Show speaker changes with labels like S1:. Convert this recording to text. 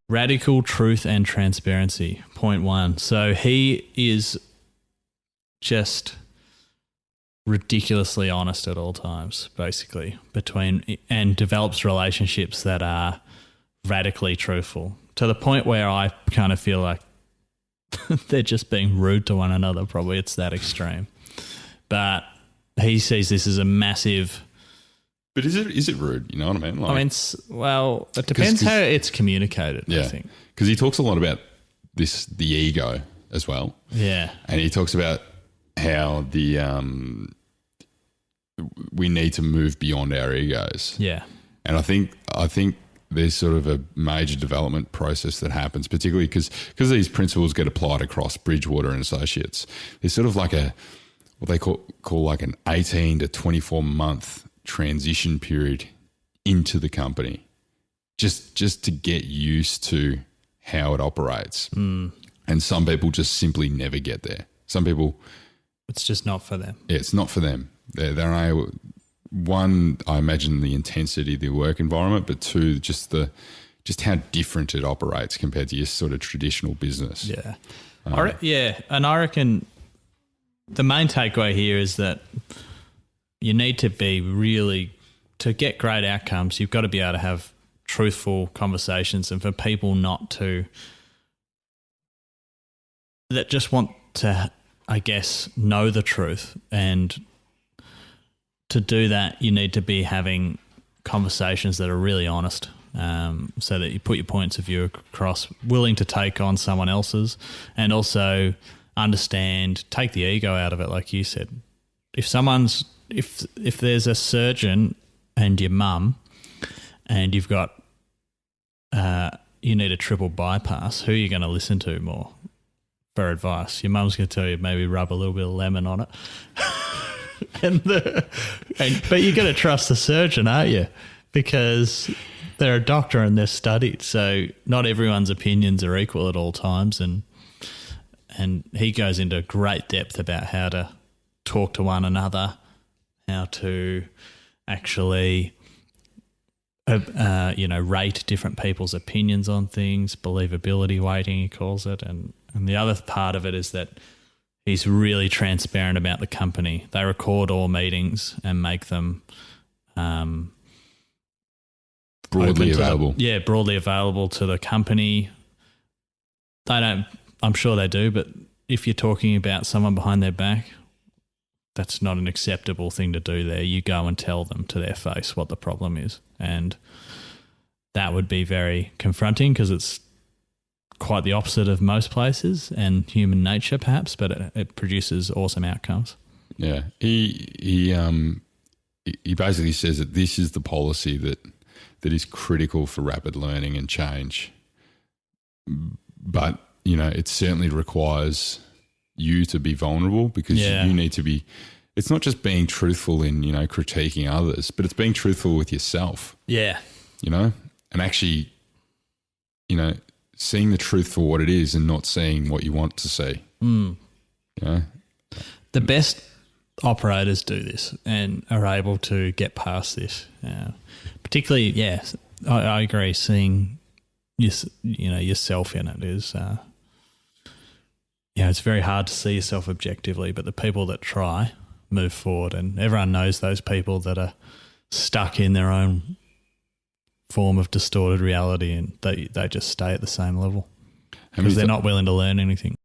S1: Radical truth and transparency, point one. So he is just ridiculously honest at all times, basically, and develops relationships that are radically truthful to the point where I kind of feel like they're just being rude to one another. Probably it's that extreme. But he sees this as a massive...
S2: But is it rude? You know what I mean? Like,
S1: it depends how it's communicated,
S2: yeah,
S1: I think.
S2: Because he talks a lot about the ego as well.
S1: Yeah.
S2: And he talks about how we need to move beyond our egos.
S1: Yeah.
S2: And I think there's sort of a major development process that happens, particularly because these principles get applied across Bridgewater and Associates. There's sort of like what they call like an 18 to 24 month transition period into the company, just to get used to how it operates. And some people just simply never get there. Some people,
S1: it's just not for them.
S2: Yeah, it's not for them. They're one, I imagine the intensity of the work environment, but two, just how different it operates compared to your sort of traditional business.
S1: Yeah. And I reckon the main takeaway here is that you need to be to get great outcomes, you've got to be able to have truthful conversations, and for people that just want to, I guess, know the truth, and to do that, you need to be having conversations that are really honest, so that you put your points of view across, willing to take on someone else's, and also take the ego out of it, like you said. If there's a surgeon and your mum, and you've got you need a triple bypass, who are you going to listen to more for advice? Your mum's going to tell you maybe rub a little bit of lemon on it. But you're going to trust the surgeon, aren't you? Because they're a doctor and they're studied. So not everyone's opinions are equal at all times. And he goes into great depth about how to talk to one another, how to actually rate different people's opinions on things, believability weighting, he calls it. And the other part of it is that he's really transparent about the company. They record all meetings and make them
S2: broadly available.
S1: Broadly available to the company. They don't, I'm sure they do, but if you're talking about someone behind their back, that's not an acceptable thing to do there. You go and tell them to their face what the problem is. And that would be very confronting because it's quite the opposite of most places and human nature perhaps, but it produces awesome outcomes.
S2: Yeah. He basically says that this is the policy that is critical for rapid learning and change. But, it certainly requires you to be vulnerable because you need to be, it's not just being truthful in, critiquing others, but it's being truthful with yourself.
S1: Yeah.
S2: And actually, seeing the truth for what it is and not seeing what you want to see.
S1: The best operators do this and are able to get past this. Particularly, I agree, seeing yourself in it is it's very hard to see yourself objectively, but the people that try move forward, and everyone knows those people that are stuck in their own form of distorted reality and they just stay at the same level because they're not willing to learn anything.